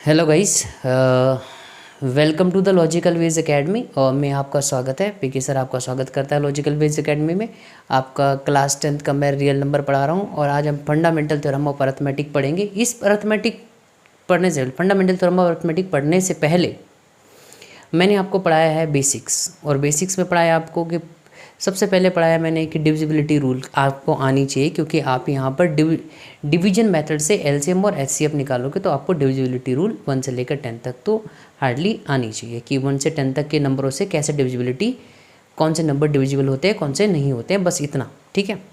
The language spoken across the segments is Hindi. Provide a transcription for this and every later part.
Hello guys, welcome to the Logical Wedge Academy. और मैं आपका स्वागत है, पीके सर आपका स्वागत करता है लॉजिकल वेज एकेडमी में। आपका क्लास 10th का मैं रियल नंबर पढ़ा रहा हूँ और आज हम फंडामेंटल थ्योरम ऑफ अरिथमेटिक पढ़ेंगे। इस अरिथमेटिक पढ़ने से फंडामेंटल थ्योरम ऑफ अरिथमेटिक पढ़ने से पहले मैंने आपको पढ़ाया है बेसिक्स, और बेसिक्स में पढ़ाया आपको कि सबसे पहले पढ़ाया मैंने कि डिविजिबिलिटी रूल आपको आनी चाहिए, क्योंकि आप यहाँ पर डिवीजन मेथड से एलसीएम और एचसीएफ निकालोगे तो आपको डिविजिबिलिटी रूल 1 से लेकर 10 तक तो हार्डली आनी चाहिए कि 1 से 10 तक के नंबरों से कैसे डिविजिबिलिटी, कौन से नंबर डिविजिबल होते हैं कौन से नहीं होते हैं, बस इतना, ठीक है।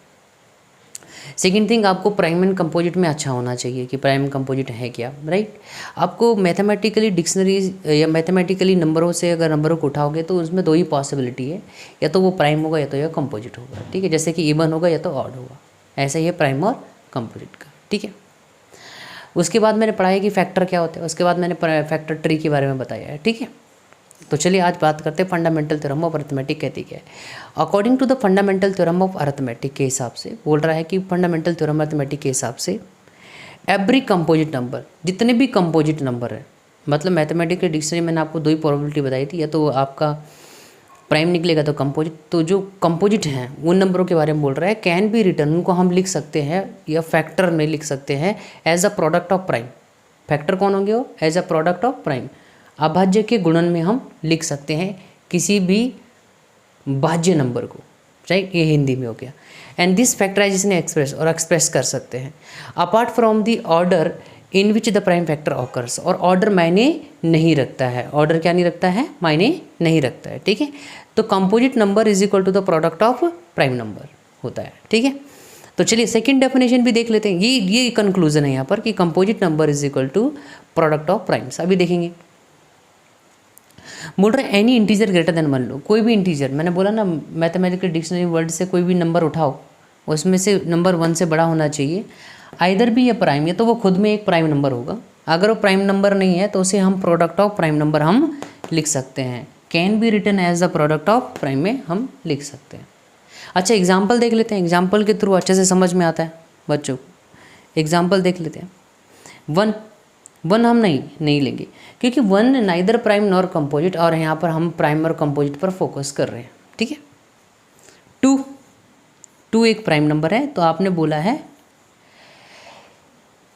सेकेंड थिंग, आपको प्राइम एंड कंपोजिट में अच्छा होना चाहिए कि प्राइम कंपोजिट है क्या, राइट। आपको मैथमेटिकली डिक्शनरीज या मैथमेटिकली नंबरों से अगर नंबरों को उठाओगे तो उसमें दो ही पॉसिबिलिटी है, या तो वो प्राइम होगा या तो यह कंपोजिट होगा, ठीक है। जैसे कि इवन होगा या तो ऑड होगा, ऐसा ही है प्राइम और कंपोजिट का, ठीक है। उसके बाद मैंने पढ़ा है कि फैक्टर क्या होता है, उसके बाद मैंने फैक्टर ट्री के बारे में बताया है, ठीक है। तो चलिए आज बात करते हैं फंडामेंटल थ्योरम ऑफ अरिथमेटिक कहती क्या है। According to the fundamental theorem of arithmetic के हिसाब से बोल रहा है कि फंडामेंटल थ्योरम अरिथमेटिक के हिसाब से एवरी कंपोजिट नंबर, जितने भी कंपोजिट नंबर है, मतलब मैथमेटिकल डिक्शनरी मैंने आपको दो ही प्रोबेबिलिटी बताई थी, या तो आपका प्राइम निकलेगा तो कंपोजिट, तो जो कंपोजिट हैं उन नंबरों के बारे में बोल रहा है कैन बी रिटर्न, उनको हम लिख सकते हैं या फैक्टर में लिख सकते हैं as a product of prime. Factor कौन होंगे वो, as a product of prime, अभाज्य के गुणन में हम लिख सकते हैं किसी भी भाज्य नंबर को, राइट, ये हिंदी में हो गया। एंड दिस फैक्टराइजेशन एक्सप्रेस कर सकते हैं apart from the order in which the prime factor occurs, और ऑर्डर मायने नहीं रखता है, ऑर्डर क्या नहीं रखता है, मायने नहीं रखता है, ठीक है। तो composite number is equal to the product of prime number होता है, ठीक है। तो चलिए सेकंड डेफिनेशन भी देख लेते हैं। ये कंक्लूजन है यहाँ पर कि composite number is equal to product of primes. अभी देखेंगे, बोल रहे एनी इंटीजर ग्रेटर देन 1 लो, कोई भी इंटीजर, मैंने बोला ना मैथमेटिकल डिक्शनरी वर्ड से कोई भी नंबर उठाओ उसमें से नंबर 1 से बड़ा होना चाहिए, आइदर भी ये प्राइम है तो वो खुद में एक प्राइम नंबर होगा, अगर वो प्राइम नंबर नहीं है तो उसे हम प्रोडक्ट ऑफ प्राइम नंबर हम लिख सकते हैं, can be written as the product of prime में हम लिख सकते हैं। अच्छा एग्जाम्पल देख लेते हैं, एग्जाम्पल के थ्रू अच्छे से समझ में आता है बच्चों। एग्जाम्पल देख लेते हैं। 1 हम नहीं लेंगे क्योंकि 1 नाइदर प्राइम नॉर कंपोजिट, और यहाँ पर हम प्राइम और कंपोजिट पर फोकस कर रहे हैं, ठीक है। 2 एक प्राइम नंबर है, तो आपने बोला है,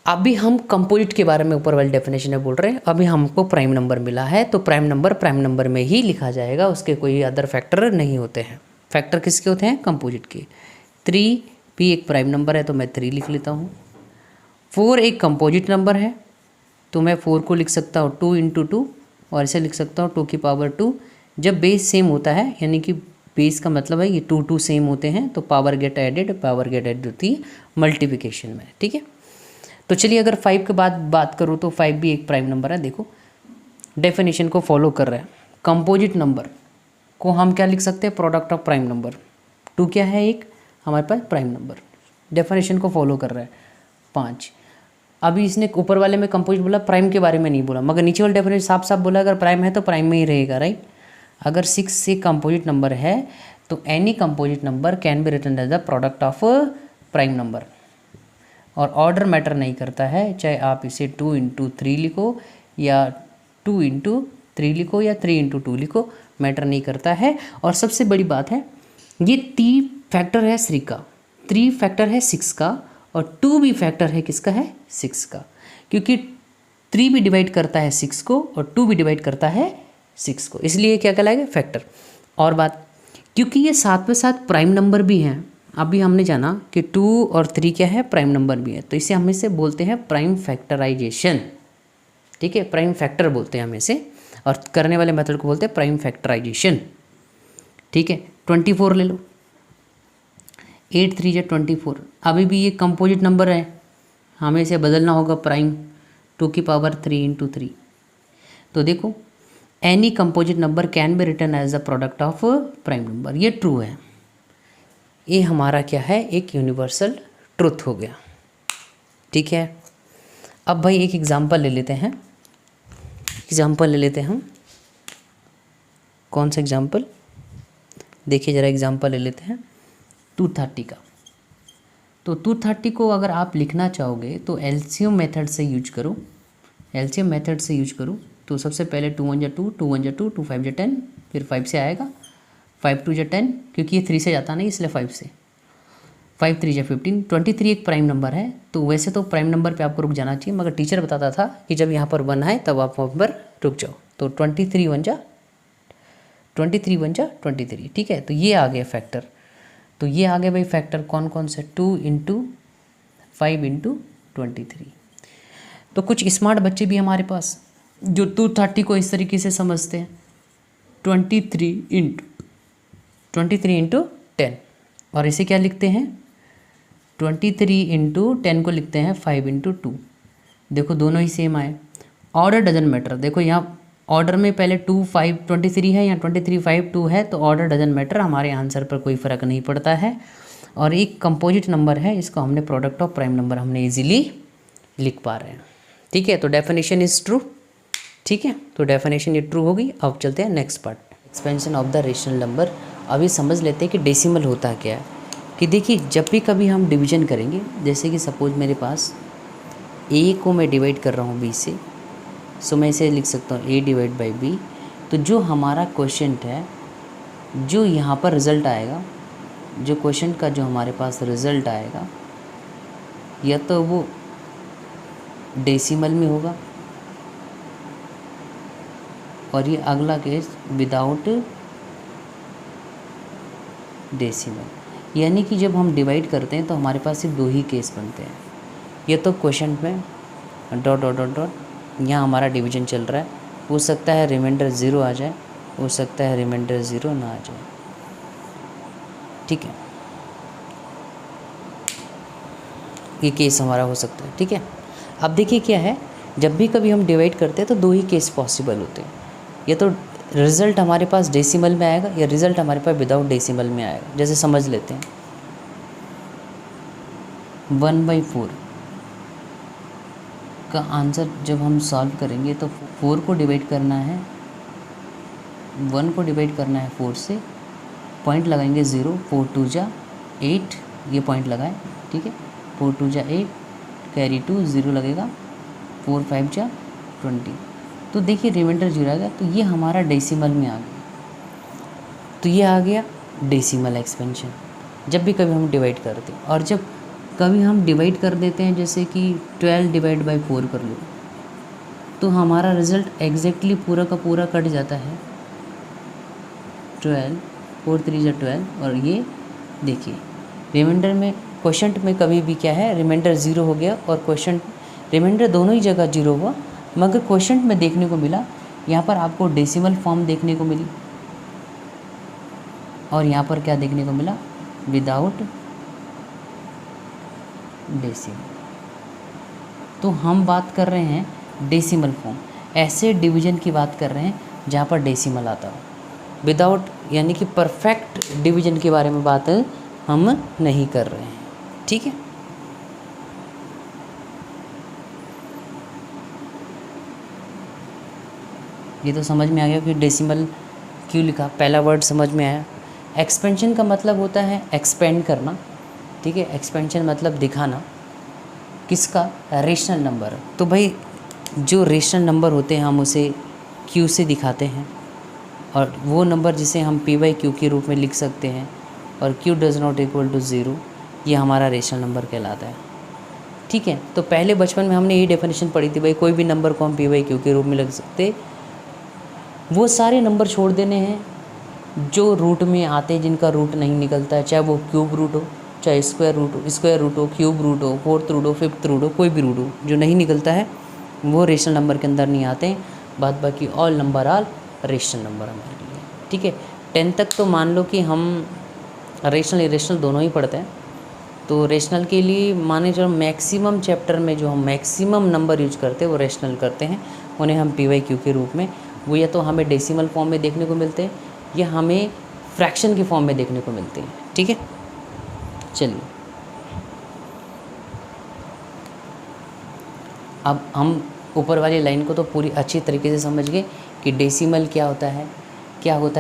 अभी हम कंपोजिट के बारे में ऊपर वाली डेफिनेशन में बोल रहे हैं, अभी हमको प्राइम नंबर मिला है तो प्राइम नंबर में ही लिखा जाएगा, उसके कोई अदर फैक्टर नहीं होते हैं। फैक्टर किसके होते हैं, कंपोजिट के। 3 भी एक प्राइम नंबर है तो मैं 3 लिख लेता हूँ। 4 एक कंपोजिट नंबर है तो मैं 4 को लिख सकता हूँ 2 × 2, और ऐसे लिख सकता हूँ 2⁻2। जब बेस सेम होता है, यानी कि बेस का मतलब है ये 2 सेम होते हैं तो पावर गेट एडेड होती है मल्टीप्लिकेशन में, ठीक है। तो चलिए अगर 5 के बाद बात करूँ तो 5 भी एक प्राइम नंबर है। देखो डेफिनेशन को फॉलो कर रहा है, कंपोजिट नंबर को हम क्या लिख सकते हैं, प्रोडक्ट ऑफ प्राइम नंबर। 2 क्या है, एक हमारे पास प्राइम नंबर, डेफिनेशन को फॉलो कर रहा है। 5 अभी इसने ऊपर वाले में कंपोजिट बोला, प्राइम के बारे में नहीं बोला, मगर नीचे वाले डेफिनेशन साफ साफ बोला अगर प्राइम है तो प्राइम में ही रहेगा, राइट। अगर 6 से कंपोजिट नंबर है तो any composite number can be written as the product of prime number, और ऑर्डर मैटर नहीं करता है, चाहे आप इसे 2 × 3 लिखो या 2 × 3 लिखो या 3 × 2 लिखो, मैटर नहीं करता है। और सबसे बड़ी बात है, ये 3 फैक्टर है 3 का, 3 फैक्टर है 6 का, और 2 भी फैक्टर है किसका है, 6 का, क्योंकि 3 भी डिवाइड करता है 6 को और 2 भी डिवाइड करता है 6 को, इसलिए क्या कहलाएगा, फैक्टर। और बात, क्योंकि ये साथ में साथ प्राइम नंबर भी हैं, अभी हमने जाना कि 2 और 3 क्या है, प्राइम नंबर भी है, तो इसे हम इसे बोलते हैं प्राइम फैक्टराइजेशन, ठीक है, प्राइम फैक्टर बोलते हैं हम इसे, और करने वाले मेथड को बोलते हैं प्राइम फैक्टराइजेशन, ठीक है। 24 ले लो, 8 × 3 = 24, अभी भी ये कंपोजिट नंबर है, हमें इसे बदलना होगा प्राइम, 2⁻3 × 3। तो देखो any composite number can be written as a product of prime number, ये ट्रू है, ये हमारा क्या है, एक यूनिवर्सल ट्रुथ हो गया, ठीक है। अब भाई एक एग्जांपल ले लेते हैं, हम कौन सा एग्जांपल, देखिए ज़रा एग्जांपल ले लेते हैं 230 का। तो 230 को अगर आप लिखना चाहोगे तो एलसीएम मेथड से यूज करो, एलसीएम मेथड से यूज करूँ तो सबसे पहले 2 1 जा 2, 2 1 जा 2, 2 5 जा 10, फिर 5 से आएगा, 5 2 जा 10, क्योंकि ये 3 से जाता नहीं इसलिए 5 से, 5 3 जा 15, 23 एक प्राइम नंबर है। तो वैसे तो प्राइम नंबर पे आपको रुक जाना चाहिए, मगर टीचर बताता था कि जब यहाँ पर 1 है तब आप वहाँ पर रुक जाओ। तो 23 1 जा 23, ठीक है। तो ये आ गया फैक्टर, तो ये आ गए भाई फैक्टर कौन कौन से, 2 × 5 × 23। तो कुछ स्मार्ट बच्चे भी हमारे पास जो 230 को इस तरीके से समझते हैं, 23 × 10, और इसे क्या लिखते हैं, 23 × 10 को लिखते हैं 5 × 2। देखो दोनों ही सेम आए, ऑर्डर डजन मैटर। देखो यहाँ ऑर्डर में पहले 2 5 23 है, यहाँ 23 5 2 है, तो ऑर्डर डजन मैटर, हमारे आंसर पर कोई फ़र्क नहीं पड़ता है। और एक कंपोजिट नंबर है, इसको हमने प्रोडक्ट ऑफ प्राइम नंबर हमने इजीली लिख पा रहे हैं, ठीक है। तो डेफिनेशन इज़ ट्रू, ठीक है। तो डेफिनेशन ये ट्रू होगी। अब चलते हैं next part, expansion of the rational number. अभी समझ लेते हैं कि डेसिमल होता क्या है। कि देखिए जब भी कभी हम डिवीजन करेंगे, जैसे कि सपोज मेरे पास ए को मैं डिवाइड कर रहा हूँ बी से, सो मैं इसे लिख सकता हूँ a/b। तो जो हमारा क्वेश्चन है, जो यहाँ पर रिज़ल्ट आएगा, जो क्वेश्चन का जो हमारे पास रिज़ल्ट आएगा, या तो वो डेसिमल में होगा, और ये अगला केस विदाउट डेसिमल। यानी कि जब हम डिवाइड करते हैं तो हमारे पास सिर्फ 2 ही केस बनते हैं, या तो क्वेश्चन में डॉट डॉट डॉट डॉट, यहाँ हमारा डिवीजन चल रहा है, हो सकता है रिमाइंडर 0 आ जाए, हो सकता है रिमाइंडर 0 ना आ जाए, ठीक है। ये केस हमारा हो सकता है, ठीक है। अब देखिए क्या है, जब भी कभी हम डिवाइड करते हैं तो 2 ही केस पॉसिबल होते हैं, या तो रिज़ल्ट हमारे पास डेसिमल में आएगा, या रिज़ल्ट हमारे पास विदाउट डेसिमल में आएगा। जैसे समझ लेते हैं 1/4 का आंसर जब हम सॉल्व करेंगे तो 4 को डिवाइड करना है, 1 को डिवाइड करना है 4 से, पॉइंट लगाएंगे 0, 4 2 जा 8, ये पॉइंट लगाएं, ठीक है। 4 2 जा 8, कैरी 2 0 लगेगा, 4 5 जा 20। तो देखिए रिमाइंडर 0 आ गया, तो ये हमारा डेसिमल में आ गया। तो ये आ गया डेसिमल एक्सपेंशन जब भी कभी हम डिवाइड करते हैं। और जब कभी हम डिवाइड कर देते हैं, जैसे कि 12 डिवाइड बाई 4 कर लो, तो हमारा रिज़ल्ट एग्जैक्टली पूरा का पूरा कट जाता है, 12, 4 3 जा 12। और ये देखिए रिमाइंडर में, क्वेश्चन में कभी भी क्या है, रिमाइंडर 0 हो गया, और क्वेश्चन रिमाइंडर दोनों ही जगह 0 हुआ, मगर क्वेश्चन में देखने को मिला, यहाँ पर आपको डेसिमल फॉर्म देखने को मिली, और यहाँ पर क्या देखने को मिला, विदाउट डेसिमल। तो हम बात कर रहे हैं डेसिमल फॉर्म, ऐसे डिवीजन की बात कर रहे हैं जहाँ पर डेसिमल आता हो, विदाउट यानी कि परफेक्ट डिवीजन के बारे में बात हम नहीं कर रहे हैं, ठीक है। ये तो समझ में आ गया कि डेसिमल क्यों लिखा, पहला वर्ड समझ में आया। एक्सपेंशन का मतलब होता है एक्सपेंड करना, ठीक है। एक्सपेंशन मतलब दिखाना, किसका, रेशनल नंबर। तो भाई जो रेशनल नंबर होते हैं हम उसे क्यू से दिखाते हैं, और वो नंबर जिसे हम p/q के रूप में लिख सकते हैं, और q does not equal to 0, ये हमारा रेशनल नंबर कहलाता है, ठीक है। तो पहले बचपन में हमने ये डेफिनेशन पढ़ी थी, भाई कोई भी नंबर को हम p/q के रूप में लिख सकते, वो सारे नंबर छोड़ देने हैं जो रूट में आते हैं, जिनका रूट नहीं निकलता है, चाहे वो क्यूब रूट हो, चाहे स्क्वायर रूट हो, क्यूब रूट हो, 4th रूट हो, 5th रूट हो, कोई भी रूट हो, जो नहीं निकलता है वो रेशनल नंबर के अंदर नहीं आते हैं। बाद बाकी all number are rational number हमारे लिए, ठीक है। 10 तक तो मान लो कि हम रेशनल इरेशनल दोनों ही पढ़ते हैं। तो रेशनल के लिए माने जो मैक्सिमम चैप्टर में जो हम मैक्सिमम नंबर यूज करते हैं वो रेशनल करते हैं, उन्हें हम p/q के रूप में, वो या तो हमें डेसिमल फॉर्म में देखने को मिलते हैं, या हमें फ्रैक्शन के फॉर्म में देखने को मिलते हैं, ठीक है। चलिए अब हम ऊपर वाली लाइन को तो पूरी अच्छी तरीके से समझ गए कि डेसिमल क्या होता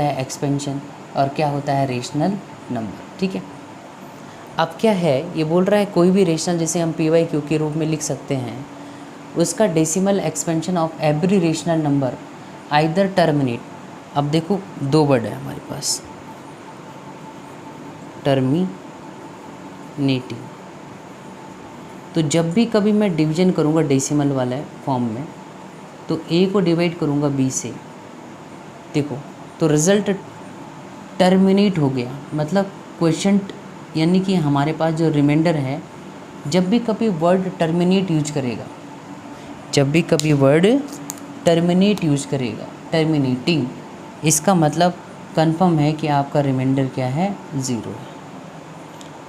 है एक्सपेंशन, और क्या होता है रेशनल नंबर, ठीक है। अब क्या है, ये बोल रहा है कोई भी रेशनल जिसे हम p/q के रूप में लिख सकते हैं, उसका decimal expansion of every rational number either terminate. अब देखो दो वर्ड है हमारे पास, टर्मिनेटिंग। तो जब भी कभी मैं डिवीजन करूँगा डेसिमल वाला फॉर्म में, तो ए को डिवाइड करूँगा बी से, देखो तो रिज़ल्ट टर्मिनेट हो गया, मतलब क्वेश्चन यानी कि हमारे पास जो रिमाइंडर है, जब भी कभी वर्ड टर्मिनेट यूज करेगा, जब भी कभी वर्ड टर्मिनेट यूज करेगा, टर्मिनेटिंग, इसका मतलब कंफर्म है कि आपका रिमाइंडर क्या है, ज़ीरो है।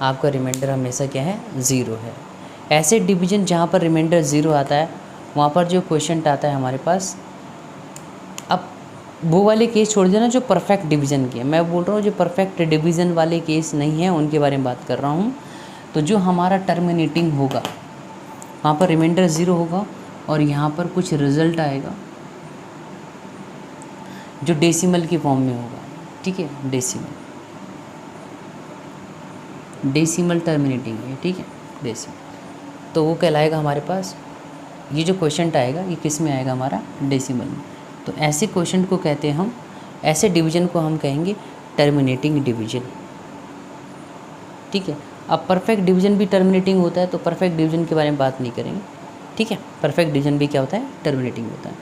आपका रिमाइंडर हमेशा क्या है, ज़ीरो है। ऐसे डिवीजन जहाँ पर रिमाइंडर ज़ीरो आता है, वहाँ पर जो क्वेश्चन आता है हमारे पास, अब वो वाले केस छोड़ देना जो परफेक्ट डिवीज़न के, मैं बोल रहा हूँ जो परफेक्ट डिवीज़न वाले केस नहीं हैं उनके बारे में बात कर रहा हूँ। तो जो हमारा टर्मिनेटिंग होगा, वहाँ पर रिमाइंडर ज़ीरो होगा और यहाँ पर कुछ रिज़ल्ट आएगा जो डेसिमल की फॉर्म में होगा, ठीक है, डेसिमल टर्मिनेटिंग है, ठीक है, डेसिमल। तो वो कहलाएगा हमारे पास, ये जो क्वेश्चन आएगा ये किस में आएगा, हमारा डेसिमल में। तो ऐसे क्वेश्चन को कहते हैं हम, ऐसे डिवीज़न को हम कहेंगे टर्मिनेटिंग डिवीज़न, ठीक है। अब परफेक्ट डिवीज़न भी टर्मिनेटिंग होता है, तो परफेक्ट डिवीज़न के बारे में बात नहीं करेंगे, ठीक है। परफेक्ट डिवीज़न भी क्या होता है, टर्मिनेटिंग होता है।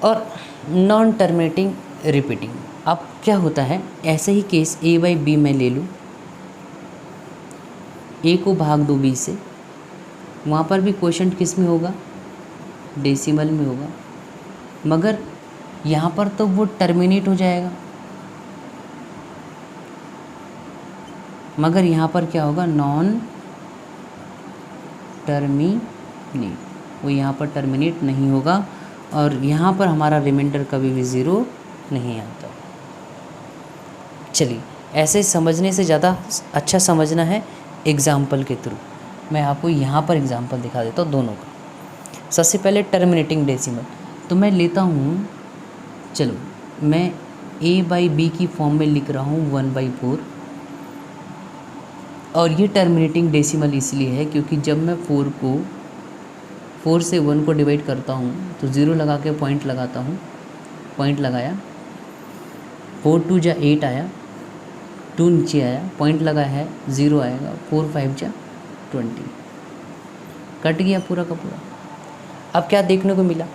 और नॉन टर्मिनेटिंग रिपीटिंग, अब क्या होता है, ऐसे ही केस ए बाई बी मैं ले लूँ, ए को भाग दो बी से, वहाँ पर भी क्वेश्चन किस में होगा, डेसिमल में होगा, मगर यहाँ पर तो वो टर्मिनेट हो जाएगा, मगर यहाँ पर क्या होगा, नॉन टर्मिनेट, वो यहाँ पर टर्मिनेट नहीं होगा और यहाँ पर हमारा रिमाइंडर कभी भी ज़ीरो नहीं आता। चलिए, ऐसे समझने से ज़्यादा अच्छा समझना है एग्ज़ाम्पल के थ्रू। मैं आपको यहाँ पर एग्ज़ाम्पल दिखा देता हूँ दोनों का। सबसे पहले टर्मिनेटिंग डेसिमल, तो मैं लेता हूँ, चलो मैं a बाई बी की फॉर्म में लिख रहा हूँ 1/4, और ये टर्मिनेटिंग डेसिमल इसलिए है क्योंकि जब मैं 4 से 1 को डिवाइड करता हूँ तो 0 लगा के पॉइंट लगाता हूँ, पॉइंट लगाया, 4 2 जा 8 आया, 2 नीचे आया, पॉइंट लगा है, 0 आएगा, 4 5 जा 20, कट गया पूरा का पूरा। अब क्या देखने को मिला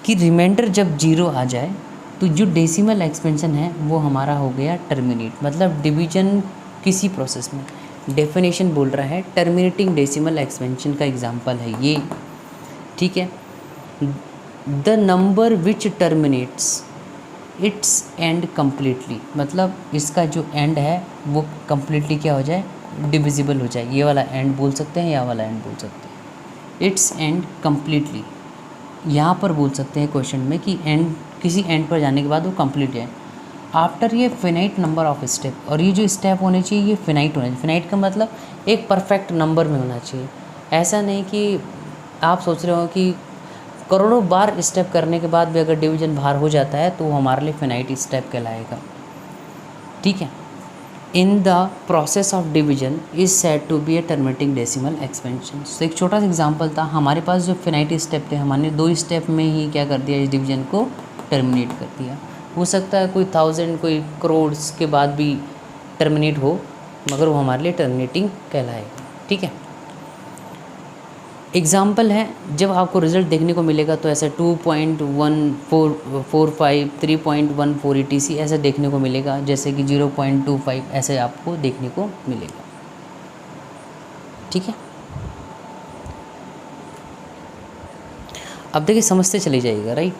कि रिमाइंडर जब 0 आ जाए तो जो डेसिमल एक्सपेंशन है वो हमारा हो गया टर्मिनेट, मतलब डिवीजन किसी प्रोसेस में। डेफिनेशन बोल रहा है टर्मिनेटिंग डेसिमल एक्सपेंशन का एग्जांपल है ये, ठीक है। The number which terminates it's and completely, मतलब इसका जो एंड है वो कम्प्लीटली क्या हो जाए, डिविजिबल हो जाए। ये वाला एंड बोल सकते हैं, या वाला एंड बोल सकते हैं, इट्स एंड कम्प्लीटली। यहाँ पर बोल सकते हैं क्वेश्चन में कि एंड, किसी एंड पर जाने के बाद वो कंप्लीट है आफ्टर ये फिनाइट नंबर ऑफ स्टेप, और ये जो स्टेप होने चाहिए ये फिनाइट होना चाहिए। फिनाइट का मतलब एक परफेक्ट नंबर में होना चाहिए। ऐसा नहीं कि आप सोच रहे हो कि करोड़ों बार स्टेप करने के बाद भी अगर डिवीजन बाहर हो जाता है तो वो हमारे लिए फिनाइट स्टेप कहलाएगा, ठीक है। In the process of division is said to be a terminating decimal expansion. तो एक छोटा सा एग्जांपल था, हमारे पास जो फिनाइट स्टेप थे, हमने 2 स्टेप में ही क्या कर दिया, इस डिवीजन को टर्मिनेट कर दिया। हो सकता है कोई 1000 कोई करोड़ के बाद भी टर्मिनेट हो, मगर वो हमारे लिए टर्मिनेटिंग कहलाएगा, ठीक है। एग्जाम्पल है, जब आपको रिज़ल्ट देखने को मिलेगा तो ऐसे 2.1445 3.14 etc ऐसे देखने को मिलेगा, जैसे कि 0.25 ऐसे आपको देखने को मिलेगा, ठीक है। अब देखिए समझते चले जाइएगा, राइट।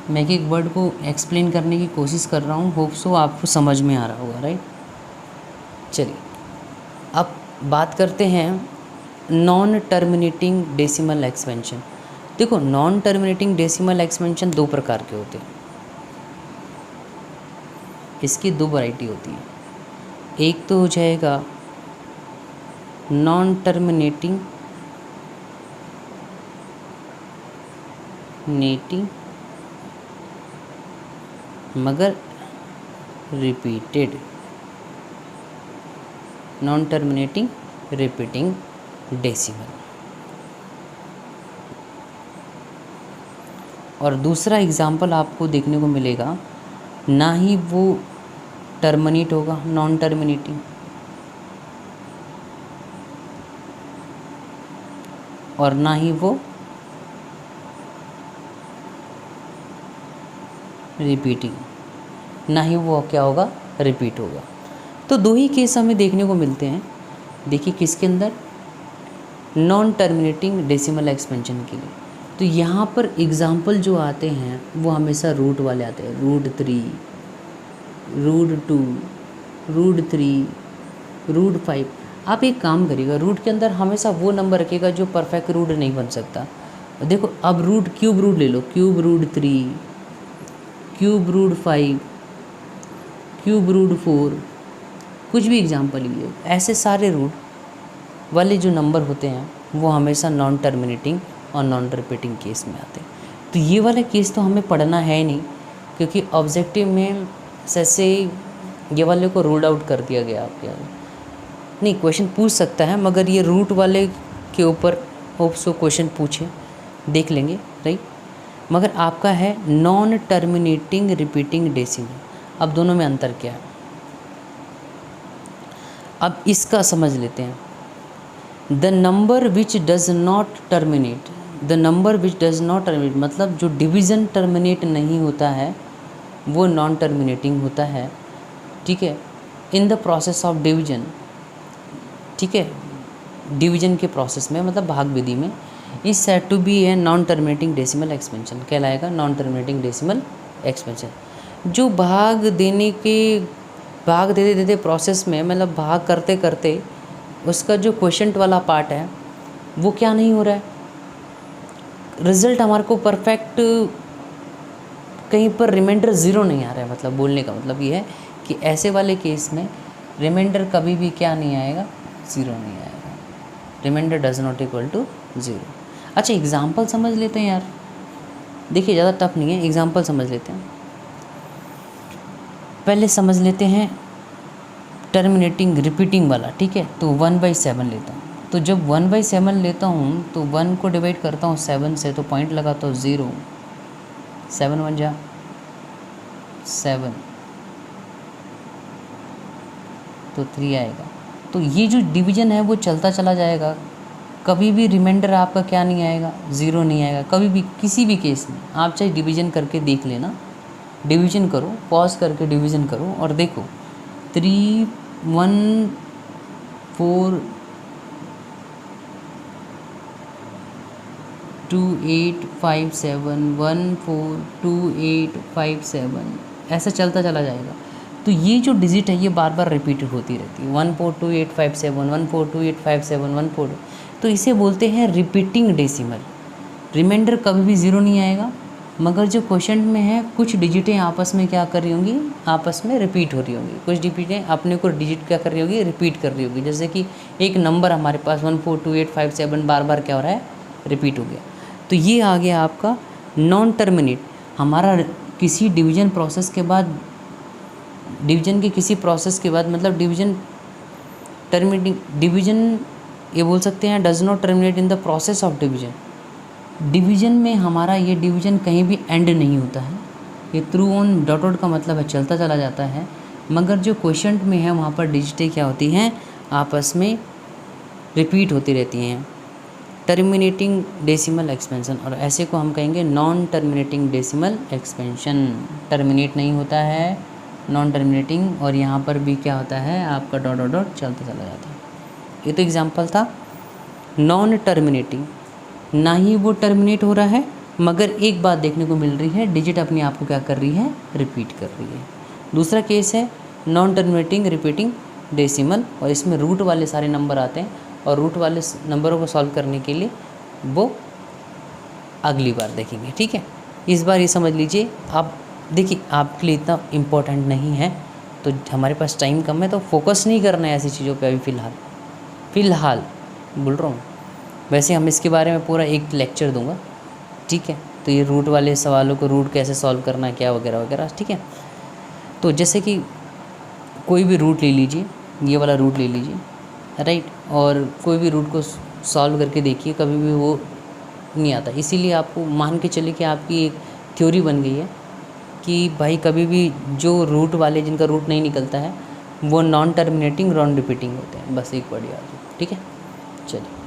मैं एक वर्ड को एक्सप्लेन करने की कोशिश कर रहा हूँ, होप सो आपको समझ में आ रहा होगा, राइट। चलिए अब बात करते हैं नॉन टर्मिनेटिंग डेसिमल एक्सपेंशन। देखो नॉन टर्मिनेटिंग डेसिमल एक्सपेंशन 2 प्रकार के होते हैं, इसकी 2 वैरायटी होती है। एक तो हो जाएगा नॉन टर्मिनेटिंग मगर repeated, non terminating repeating decimal. और दूसरा एग्जाम्पल आपको देखने को मिलेगा, ना ही वो टर्मिनेट होगा, नॉन टर्मिनेटिंग, और ना ही वो रिपीटिंग, ना ही वो क्या होगा, रिपीट होगा। तो दो ही केस हमें देखने को मिलते हैं। देखिए किसके अंदर, नॉन टर्मिनेटिंग डेसिमल एक्सपेंशन के लिए। तो यहाँ पर एग्जाम्पल जो आते हैं वो हमेशा रूट वाले आते हैं, √3, √2, √3, √5। आप एक काम करिएगा, रूट के अंदर हमेशा वो नंबर रखिएगा जो परफेक्ट रूट नहीं बन सकता। देखो अब रूट, क्यूब रूट ले लो, क्यूब √3, क्यूब √5, क्यूब √4, कुछ भी एग्जाम्पल लिए, ऐसे सारे रूट वाले जो नंबर होते हैं वो हमेशा नॉन टर्मिनेटिंग और नॉन रिपीटिंग केस में आते हैं। तो ये वाला केस तो हमें पढ़ना है नहीं, क्योंकि ऑब्जेक्टिव में जैसे ये वाले को रूल्ड आउट कर दिया गया आपके यहाँ। नहीं, क्वेश्चन पूछ सकता है, मगर ये रूट वाले के ऊपर होप्स को क्वेश्चन पूछे, देख लेंगे, राइट। मगर आपका है नॉन टर्मिनेटिंग रिपीटिंग डेसिमल। अब दोनों में अंतर क्या है, अब इसका समझ लेते हैं। The number which does not terminate, the number which does not terminate मतलब जो डिवीज़न टर्मिनेट नहीं होता है वो नॉन टर्मिनेटिंग होता है, ठीक है, in the process of division, ठीक है, डिवीजन के प्रोसेस में मतलब भाग विधि में, is said to be a non terminating decimal expansion, कहलाएगा नॉन टर्मिनेटिंग डेसिमल एक्सपेंशन। जो भाग देते देते प्रोसेस में, मतलब भाग करते करते उसका जो क्वोशंट वाला पार्ट है वो क्या नहीं हो रहा है, रिजल्ट हमारे को परफेक्ट, कहीं पर रिमाइंडर ज़ीरो नहीं आ रहा है। मतलब बोलने का मतलब ये है कि ऐसे वाले केस में रिमाइंडर कभी भी क्या नहीं आएगा, ज़ीरो नहीं आएगा, remainder does not equal to zero. अच्छा एग्जाम्पल समझ लेते हैं यार, देखिए ज़्यादा टफ नहीं है, एग्जाम्पल समझ लेते हैं। पहले समझ लेते हैं टर्मिनेटिंग रिपीटिंग वाला, ठीक है। तो 1/7 लेता हूँ, तो जब 1/7 लेता हूँ तो 1 को डिवाइड करता हूँ 7 से, तो पॉइंट लगाता हूँ 0, 7 1 जा 7, तो 3 आएगा। तो ये जो डिवीज़न है वो चलता चला जाएगा, कभी भी रिमाइंडर आपका क्या नहीं आएगा, ज़ीरो नहीं आएगा कभी भी, किसी भी केस में। आप चाहे डिवीज़न करके देख लेना, डिवीज़न करो, पॉज करके डिवीज़न करो और देखो 3 1 4 2 8 5 7 1 4 2 8 5 7 ऐसा चलता चला जाएगा। तो ये जो डिजिट है ये बार बार रिपीट होती रहती है, 1 4 2 8 5 7 1 4 2 8 5 7 1 4, तो इसे बोलते हैं रिपीटिंग डेसिमल। रिमाइंडर कभी भी ज़ीरो नहीं आएगा, मगर जो क्वेश्चन में है कुछ डिजिटें आपस में क्या कर रही होंगी, आपस में रिपीट हो रही होंगी, कुछ डिजिटें अपने को डिजिट क्या कर रही होगी, रिपीट कर रही होगी। जैसे कि एक नंबर हमारे पास 1 4 2 8 5 7 बार बार क्या हो रहा है, रिपीट हो गया। तो ये आ गया आपका नॉन टर्मिनेट। हमारा किसी डिवीज़न प्रोसेस के बाद, डिवीज़न के किसी प्रोसेस के बाद, मतलब डिवीज़न टर्मिनेटिंग, डिवीज़न ये बोल सकते हैं does not terminate in the process of division. Division में हमारा ये डिवीज़न कहीं भी एंड नहीं होता है, ये थ्रू ऑन डॉट का मतलब है चलता चला जाता है, मगर जो क्वोशंट में है वहाँ पर डिजिटें क्या होती हैं, आपस में रिपीट होती रहती हैं। टर्मिनेटिंग डेसिमल एक्सपेंशन, और ऐसे को हम कहेंगे non terminating decimal expansion. Terminate नहीं होता है, नॉन टर्मिनेटिंग, और यहाँ पर भी क्या होता है आपका डॉट डॉट डॉट चलता चला जाता है। ये तो एग्जाम्पल था। नॉन टर्मिनेटिंग, ना ही वो टर्मिनेट हो रहा है, मगर एक बात देखने को मिल रही है, डिजिट अपने आप को क्या कर रही है, रिपीट कर रही है। दूसरा केस है नॉन टर्मिनेटिंग रिपीटिंग डेसिमल, और इसमें रूट वाले सारे नंबर आते हैं, और रूट वाले नंबरों को सॉल्व करने के लिए वो अगली बार देखेंगे, ठीक है। इस बार ये समझ लीजिए आप, देखिए आपके लिए इतना इम्पोर्टेंट नहीं है, तो हमारे पास टाइम कम है, तो फोकस नहीं करना है ऐसी चीज़ों पे अभी फ़िलहाल बोल रहा हूँ। वैसे हम इसके बारे में पूरा एक लेक्चर दूंगा, ठीक है। तो ये रूट वाले सवालों को रूट कैसे सॉल्व करना है, क्या वगैरह वगैरह, ठीक है। तो जैसे कि कोई भी रूट ले लीजिए, ये वाला रूट ले लीजिए, राइट, और कोई भी रूट को सॉल्व करके देखिए, कभी भी वो नहीं आता। इसीलिए आपको मान के चलिए कि आपकी एक थ्योरी बन गई है कि भाई कभी भी जो रूट वाले जिनका रूट नहीं निकलता है वो नॉन टर्मिनेटिंग नॉन रिपीटिंग होते हैं, बस एक वर्ड याद हो, ठीक है। चलिए।